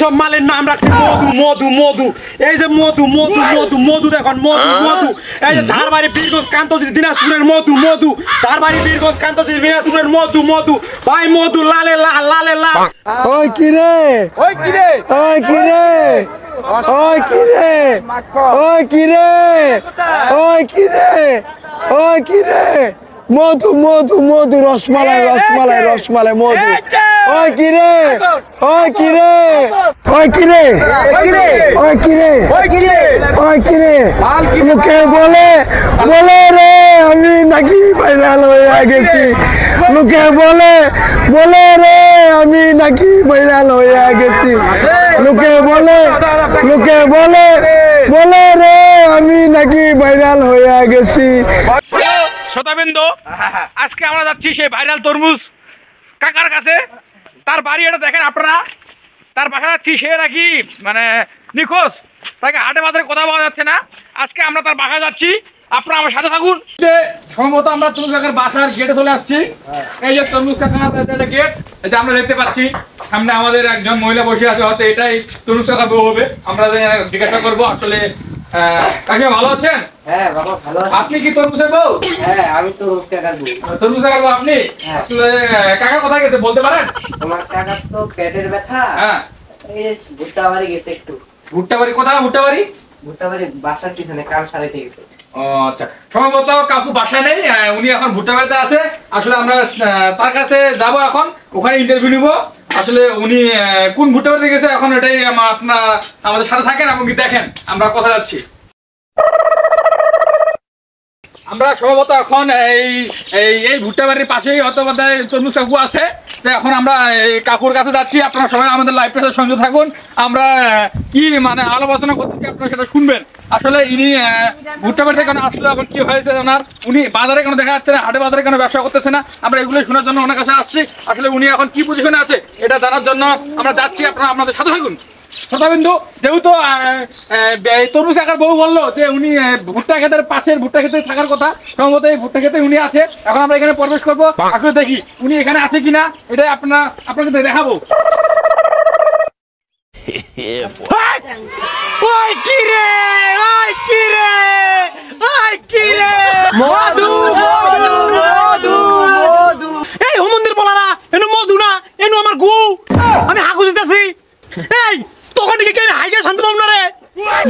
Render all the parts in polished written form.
এইসব মালের নাম রাখছে মধু মধু মধু। এই যে মধু মধু মধু মধু দেখুন মধু মধু। এই যে ঝাড়বাড়ি বীরগঞ্জ কান্তজি দিনাজপুরের মধু মধু। ঝাড়বাড়ি বীরগঞ্জ কান্তজি দিনাজপুরের মধু মধু। ভাই মধু লালে লাল লালে লাল। ওই কি রে ওই কি রে ওই কি রে ওই কি রে ওই কি রে ওই কি রে ওই কি রে মধু মধু মধু রসমালাই রসমালাই রসমালাই মধু। ওই কি রে ওই কি রে ওই কি রে ওই কি রে ওই কি রে ওই কি রে লোকে বলে বলে রে আমি নাকি ভাইরাল হয়ে গেছি। লোকে বলে বলে রে আমি নাকি ভাইরাল হয়ে গেছি। লোকে বলে বলে রে আমি নাকি ভাইরাল হয়ে গেছি। শতাবিন্দু, আজকে আমরা যাচ্ছি সেই ভাইরাল তরমুজ কাকার কাছে। তার বাড়ি এটা দেখেন আপনারা, তার বাসা যাচ্ছি। সে নাকি মানে নিখোঁজ, তাকে হাটে বাজারে কথা পাওয়া যাচ্ছে না। আজকে আমরা তার বাসা যাচ্ছি, আপনারা আমার সাথে থাকুন। সম্ভবত আমরা তরমুজ কাকার বাসার গেটে চলে আসছি। এই যে তরমুজ কাকার গেট, এই যে আমরা দেখতে পাচ্ছি সামনে আমাদের একজন মহিলা বসে আছে, হয়তো এটাই তরমুজ কাকার বউ হবে। আমরা জিজ্ঞাসা করবো আসলে কাকিমা ভালো আছেন? হ্যাঁ বাবা ভালো আছি। আপনি কি তরমুজের বউ? হ্যাঁ আমি তো কাকার বউ। তরমুজ কাকার বউ আপনি? আসলে কাকা কোথায় গেছে বলতে পারেন? তোমার কাকার তো পেটের ব্যথা। হ্যাঁ এই ভুট্টা বাড়ি গেছে একটু। ভুট্টা বাড়ি কোথায়? ভুট্টা বাড়ি বাসার পিছনে কাম সারাইতে গেছে। ও আচ্ছা, সম্ভবত কাকু বাসায় নেই, উনি এখন ভুট্টা বাড়িতে আছে। আসলে আমরা তার কাছে যাব, এখন ওখানে ইন্টারভিউ নিব। আসলে উনি কোন ভুট্টা বাড়িতে গেছে এখন এটাই আপনারা আমাদের সাথে থাকেন এবং কি দেখেন আমরা কোথায় যাচ্ছি। আমরা সম্ভবত এখন এই ভুট্টা বাড়ির পাশেই হয়তো তরমুজ কাকু আছে। এখন আমরা এই কাকুর কাছে যাচ্ছি। আপনারা সবাই আমাদের লাইভ পেজের সঙ্গে থাকুন। আমরা কি মানে আলোচনা করতেছি আপনারা সেটা শুনবেন। আসলে ইনি ভুট্টা বাড়িতে কেন আসলে আবার কি হয়েছে ওনার, উনি বাজারে কেন দেখা যাচ্ছে না, হাটে বাজারে কেন ব্যবসা করতেছে না, আমরা এগুলো শোনার জন্য ওনার কাছে আসছি। আসলে উনি এখন কি পজিশনে আছে এটা জানার জন্য আমরা যাচ্ছি। আপনারা আমাদের সাথে থাকুন। শতাবিন্দু, যেহেতু তরমুজ কাকার বউ বললো যে উনি ভুট্টা ক্ষেতের পাশের ভুট্টা ক্ষেতে থাকার কথা, সম্ভবত এই ভুট্টা ক্ষেতে উনি আছে। এখন আমরা এখানে প্রবেশ করবো, আসলে দেখি উনি এখানে আছে কিনা, এটাই আপনাকে দেখাবো। ওই কি রে ওই কি রে ওই কি রে মধু মধু মধু মধু। এই হুমন্দির বলারা এনো মধু না, এনো আমার গু। আমি হাগু দিতেছি। এই তখন কি কেন হাইগা শান্ত পাবো না রে?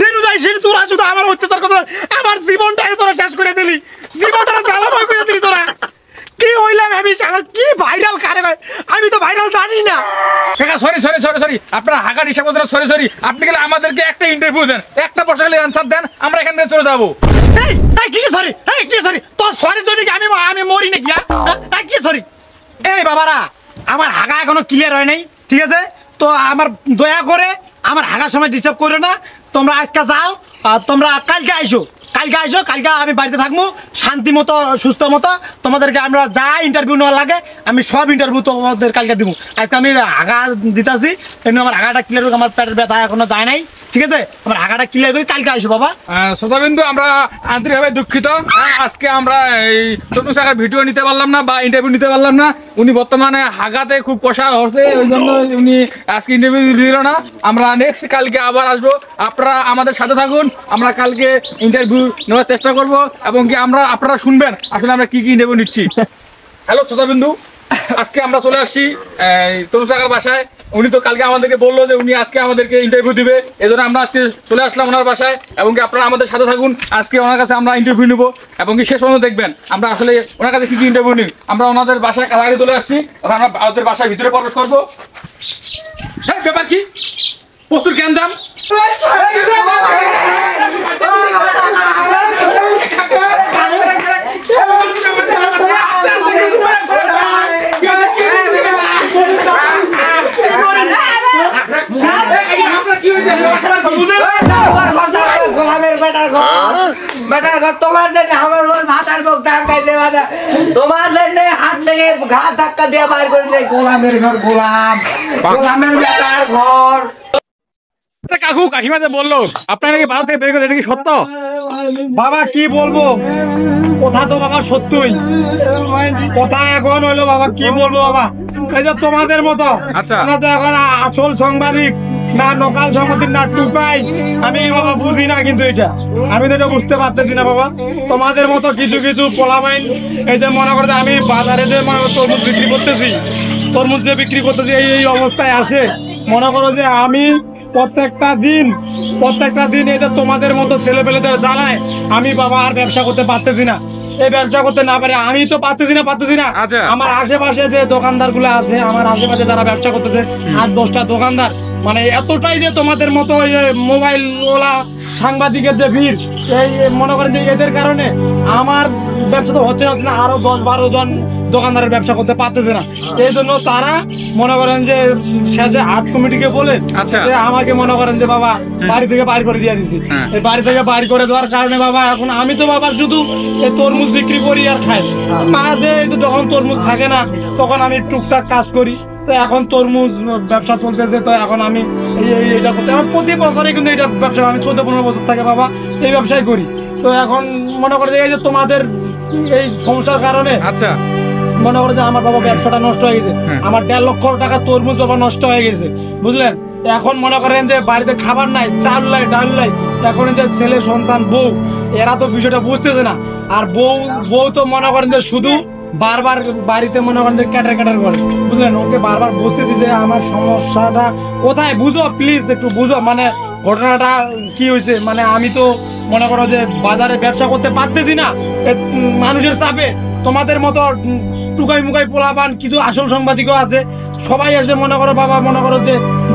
যেনু যাই সেনু তোরা শুধু আমার অত্যাচার করছ। আমার জীবনটাই তোরা শেষ করে দিলি, জীবনটা জ্বালাময় করে দিলি তোরা। কি হইলাম আমি, কি ভাইরাল কারে ভাই? আমি তো ভাইরাল জানি না। সরি আপনারা হাঁকার হিসাব করতে সরি সরি। আপনি গেলে আমাদেরকে একটা ইন্টারভিউ দেন, একটা প্রশ্ন গেলে অ্যান্সার দেন, আমরা এখান থেকে চলে যাবো। এই এই কি সরি, এই কি সরি? তোর সরি জন্য কি আমি মরি নাকি? এই কি সরি? এই বাবারা, আমার হাগা এখনো ক্লিয়ার হয় নাই, ঠিক আছে? তো আমার দয়া করে আমার হাগার সময় ডিস্টার্ব করো না। তোমরা আজকে যাও, তোমরা কালকে আইসো। কালকে আমি বাড়িতে থাকবো শান্তি মতো সুস্থ মতো। তোমাদেরকে আমরা যা ইন্টারভিউ নেওয়া লাগে আমি সব ইন্টারভিউ তোমাদের কালকে দিব। আজকে আমি হাগা দিতেছি, এমনি আমার হাগাটা ক্লিয়ার হোক। আমার পেটের ব্যথা এখনো যায় নাই, ঠিক আছে? আমার হাগাটা ক্লিয়ার করি, কালকে আসো বাবা। শতাবিন্দু, আমরা আন্তরিকভাবে দুঃখিত। আজকে আমরা এই তরমুজ কাকার ভিডিও নিতে পারলাম না বা ইন্টারভিউ নিতে পারলাম না। উনি বর্তমানে হাগাতে খুব কষা হচ্ছে, ওই জন্য উনি আজকে ইন্টারভিউ দিল না। আমরা নেক্সট কালকে আবার আসবো, আপনারা আমাদের সাথে থাকুন। আমরা কালকে ইন্টারভিউ নেওয়ার চেষ্টা করব এবং কি আপনারা শুনবেন আসলে আমরা কি ইন্টারভিউ নিচ্ছি। হ্যালো শতাবিন্দু, আজকে আমরা চলে আসছি তরমুজ কাকার বাসায়। উনি তো কালকে আমাদেরকে বললো যে উনি আজকে আমাদেরকে ইন্টারভিউ দিবে, এই জন্য আমরা আজকে চলে আসলাম ওনার বাসায়। এবং কি আপনারা আমাদের সাথে থাকুন, আজকে ওনার কাছে আমরা ইন্টারভিউ নেবো এবং কি শেষ পর্যন্ত দেখবেন আমরা আসলে ওনার কাছে কি ইন্টারভিউ নিই। আমরা ওনাদের বাসায় কাছাকাছি চলে আসছি, এখন আমরা ওদের বাসায় ভিতরে প্রবেশ করবো। হ্যাঁ, ব্যাপার কি? প্রচুর গ্যাঞ্জাম। হাত থেকে ঘাট ধাক্কা দিয়ে বাইর করে গোলামের ঘর, গোলামের বেটার ঘর। কাকু কাকিমা যে বললো আপনার নাকি বাড়ি থেকে বের করে, এটা কি সত্য? বাবা কি বলবো, কথা তো বাবা সত্যই কথা। এখন হইলো বাবা কি বলবো বাবা, এই যে তোমাদের মতো। আচ্ছা, এখন আসল সাংবাদিক না নকাল সম্পত্তি না টুকাই, আমি বাবা বুঝি না, কিন্তু এটা আমি তো এটা বুঝতে পারতেছি না বাবা। তোমাদের মতো কিছু কিছু পোলামাইন এই যে মনে করতে আমি বাজারে যে মনে করো তরমুজ বিক্রি করতেছি, তরমুজ যে বিক্রি করতেছি এই অবস্থায় আসে, মনে করো যে আমি প্রত্যেকটা দিন এটা তোমাদের মতো ছেলেপেলেদের জ্বালায় আমি বাবা আর ব্যবসা করতে পারতেছি না। এই ব্যবসা করতে না পারে আমি তো পারতেছি না। আচ্ছা। আমার আশেপাশে যে দোকানদার গুলো আছে, আমার আশেপাশে যারা ব্যবসা করতেছে 8-10টা দোকানদার, মানে এতটাই যে তোমাদের মতো মোবাইল ওলা সাংবাদিকের যে ভিড়, এই মনে করেন যে এদের কারণে আমার ব্যবসা তো হচ্ছে না, আরো 10-12 জন দোকানদারের ব্যবসা করতে পারতেছে না। এই জন্য তারা মনে করেন যে শেষে হাট কমিটিকে বলে আচ্ছা। যে আমাকে মনে করেন যে বাবা বাড়ি থেকে বাইর করে দিয়ে দিছি। এই বাড়ি থেকে বাইর করে দেওয়ার কারণে বাবা এখন আমি তো বাবা শুধু এই তরমুজ বিক্রি করি আর খাই, মাঝে যখন তরমুজ থাকে না তখন আমি টুকটাক কাজ করি। তো এখন তরমুজ ব্যবসা চলতেছে, তো এখন আমি এইটা করতে আমার প্রতি বছরে কিন্তু এটা ব্যবসা আমি 14-15 বছর থেকে বাবা এই ব্যবসায় করি। তো এখন মনে করে যে এই যে তোমাদের এই সমস্যার কারণে আচ্ছা মনে করে যে আমার বাবা ব্যবসাটা নষ্ট হয়ে গেছে, আমার 1.5 লক্ষ টাকা তরমুজ বাবা নষ্ট হয়ে গেছে, বুঝলেন। এখন মনে করেন যে বাড়িতে খাবার নাই, চাল নাই, ডাল নাই, এখন যে ছেলে সন্তান বউ এরা তো বিষয়টা বুঝতেছে না। আর বউ তো মনে করেন যে শুধু বারবার বাড়িতে মনে করেন যে ক্যাটার করে, বুঝলেন। ওকে বারবার বুঝতেছি যে আমার সমস্যাটা কোথায়, বুঝো প্লিজ একটু বুঝো, মানে ঘটনাটা কি হয়েছে। মানে আমি তো মনে করো যে বাজারে ব্যবসা করতে পারতেছি না মানুষের চাপে। তোমাদের মতো টুকাই মুকাই পোলাপান কিছু আসল সাংবাদিকও আছে, সবাই এসে মনে করো বাবা মনে করো যে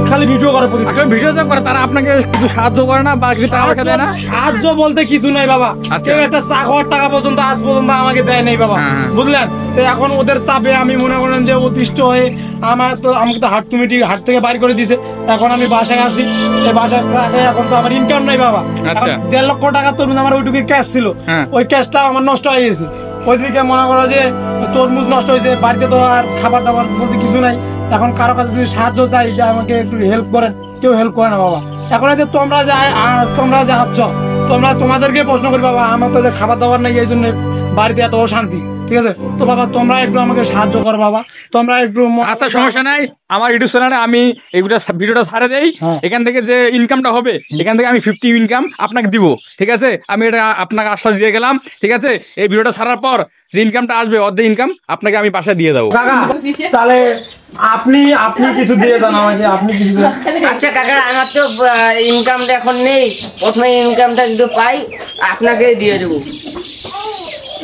খালি ভিডিও করে, আসলে ভিডিও করে তারা আপনাকে কিছু সাহায্য করে না বা কিছু টাকা পয়সা দেয় না? সাহায্য বলতে কিছু নাই বাবা, আচ্ছা। কেউ একটা চা খাওয়ার টাকা পর্যন্ত আজ পর্যন্ত আমাকে দেয় নাই বাবা, বুঝলেন। তো এখন ওদের চাপে আমি মনে করেন যে অতিষ্ঠ হয়ে আমাকে তো হাট থেকে বাইর করে দিছে। এখন আমি বাসায় আছি, এই বাসায় থাকে, এখন তো আমার ইনকাম নাই বাবা। আচ্ছা। 1.5 লক্ষ টাকা তরমুজ আমার ওইটুকু ক্যাশ ছিল, ওই ক্যাশটা আমার নষ্ট হয়ে গেছে। ওইদিকে মনে করো যে তরমুজ নষ্ট হয়েছে, বাড়িতে তো আর খাবার দাবার বলতে কিছু নাই। এখন কারো কাছে যদি সাহায্য চাই যে আমাকে একটু হেল্প করেন, কেউ হেল্প করে না বাবা। এখন যে তোমরা যে আছো, তোমাদেরকে প্রশ্ন করি বাবা, আমার তো যে খাবার দাবার নাই, এই জন্য বাড়িতে এত অশান্তি, ঠিক আছে। তো বাবা তোমরা একটু আমাকে সাহায্য করো বাবা, তোমরা একটু। আচ্ছা সমস্যা নাই, আমার ইউটিউব চ্যানেলে আমি এইগুলা ভিডিওটা ছাড়ে দেই, এখান থেকে যে ইনকামটা হবে এখান থেকে আমি 50 ইনকাম আপনাকে দিব, ঠিক আছে। আমি এটা আপনাকে আশ্বাস দিয়ে গেলাম, ঠিক আছে। এই ভিডিওটা ছাড়ার পর যে ইনকামটা আসবে অর্ধেক ইনকাম আপনাকে আমি বাসায় দিয়ে দেবো। কাকা তাহলে আপনি কিছু দিয়ে দেন আমাকে, আপনি কিছু দেন। আচ্ছা কাকা, আমার তো ইনকামটা এখন নেই, প্রথমে ইনকামটা যদি পাই আপনাকে দিয়ে দেবো।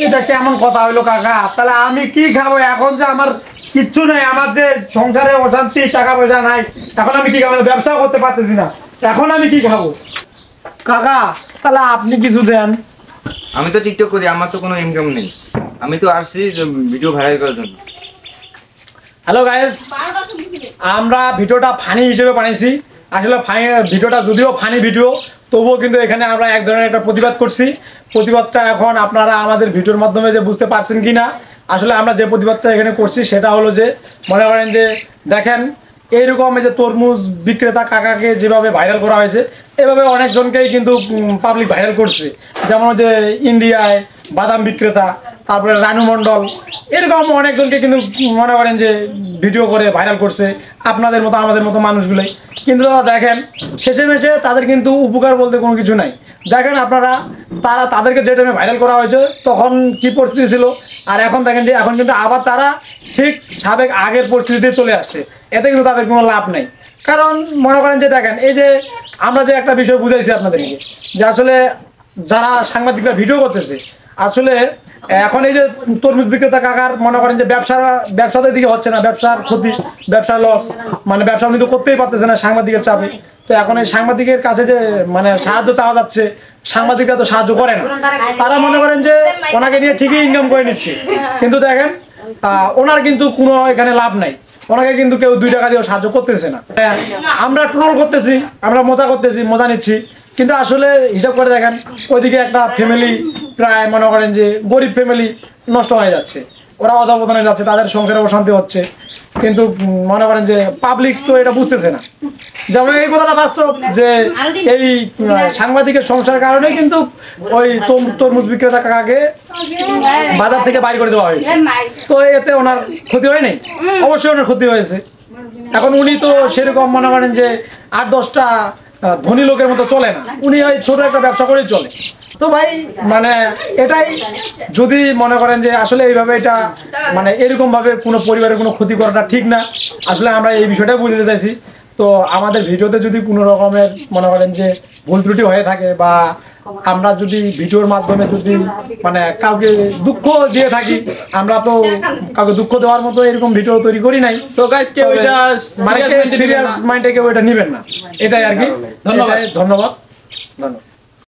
এটা কেমন কথা হইলো কাকা? তাহলে আমি কি খাবো এখন? যে আমার কিচ্ছু নাই, আমার যে সংসারে অশান্তি, টাকা পয়সা নাই, এখন আমি কি খাবো? ব্যবসা করতে পারতেছি না, এখন আমি কি খাবো? কাকা তাহলে আপনি কিছু দেন। আমি তো টিকটক করি, আমার তো কোনো ইনকাম নেই, আমি তো আসছি ভিডিও ভাইরাল করার জন্য। হ্যালো গাইস, আমরা ভিডিওটা ফানি হিসেবে বানিয়েছি। আসলে ভিডিওটা যদিও ফানি ভিডিও, তবুও কিন্তু এখানে আমরা এক ধরনের একটা প্রতিবাদ করছি। প্রতিবাদটা এখন আপনারা আমাদের ভিডিওর মাধ্যমে যে বুঝতে পারছেন কি না, আসলে আমরা যে প্রতিবাদটা এখানে করছি সেটা হলো যে মনে করেন যে দেখেন এইরকম এই যে তরমুজ বিক্রেতা কাকাকে যেভাবে ভাইরাল করা হয়েছে, এভাবে অনেকজনকেই কিন্তু পাবলিক ভাইরাল করছে। যেমন যে ইন্ডিয়ায় বাদাম বিক্রেতা, তারপরে রানু মণ্ডল, এরকম অনেকজনকে কিন্তু মনে করেন যে ভিডিও করে ভাইরাল করছে, আপনাদের মতো আমাদের মতো মানুষগুলোই। কিন্তু দেখেন শেষে মেশে তাদের কিন্তু উপকার বলতে কোনো কিছু নাই। দেখেন আপনারা তাদেরকে যে টাইমে ভাইরাল করা হয়েছে তখন কি পরিস্থিতি ছিল, আর এখন দেখেন যে এখন কিন্তু আবার তারা ঠিক সাবেক আগের পরিস্থিতিতে চলে আসছে। এতে কিন্তু তাদের কোনো লাভ নেই। কারণ মনে করেন যে দেখেন এই যে আমরা যে একটা বিষয় বুঝাইছি আপনাদেরকে, যে আসলে যারা সাংবাদিকরা ভিডিও করতেছে, আসলে এখন এই যে তরমুজ বিক্রেতা কাকার মনে করেন যে ব্যবসাদের দিকে হচ্ছে না, ব্যবসার ক্ষতি, ব্যবসার লস, মানে ব্যবসা উনি তো করতেই পারতেছে না সাংবাদিকের চাপে। তো এখন এই সাংবাদিকের কাছে যে মানে সাহায্য চাওয়া যাচ্ছে, সাংবাদিকরা তো সাহায্য করে না। তারা মনে করেন যে ওনাকে নিয়ে ঠিকই ইনকাম করে নিচ্ছে, কিন্তু দেখেন ওনার কিন্তু কোনো এখানে লাভ নাই। ওনাকে কিন্তু কেউ 2 টাকা দিয়েও সাহায্য করতেছে না। আমরা ট্রোল করতেছি, আমরা মজা করতেছি, মজা নিচ্ছি, কিন্তু আসলে হিসাব করে দেখেন ওইদিকে একটা ফ্যামিলি প্রায় মনে করেন যে গরিব ফ্যামিলি নষ্ট হয়ে যাচ্ছে, ওরা অধপতনে যাচ্ছে, তাদের সংসারে অশান্তি হচ্ছে, কিন্তু মনে করেন যে পাবলিক তো এটা বুঝতেছে না। যেমন এই কথাটা বাস্তব যে এই সাংবাদিকের সমস্যার কারণে কিন্তু ওই তরমুজ বিক্রেতা কাকাকে বাজার থেকে বাইর করে দেওয়া হয়েছে। তো এতে ওনার ক্ষতি হয় নাই? অবশ্যই ওনার ক্ষতি হয়েছে। এখন উনি তো সেরকম মনে করেন যে 8-10টা ধনী লোকের মতো চলে না, উনি ওই ছোট একটা ব্যবসা করেই চলে। তো ভাই মানে এটাই, যদি মনে করেন যে আসলে এইভাবে এটা মানে এরকম ভাবে কোনো পরিবারের কোনো ক্ষতি করাটা ঠিক না, আসলে আমরা এই বিষয়টা বুঝতে চাইছি। তো আমাদের ভিডিওতে যদি কোনো রকমের মনে করেন যে ভুল ত্রুটি হয়ে থাকে বা আমরা যদি ভিডিওর মাধ্যমে যদি মানে কাউকে দুঃখ দিয়ে থাকি, আমরা তো কাউকে দুঃখ দেওয়ার মতো এরকম ভিডিও তৈরি করি নাই। সো গাইস কেউ এটা মানে সিরিয়াস মাইন্ডে কেউ এটা নেবেন না, এটাই আর কি। ধন্যবাদ।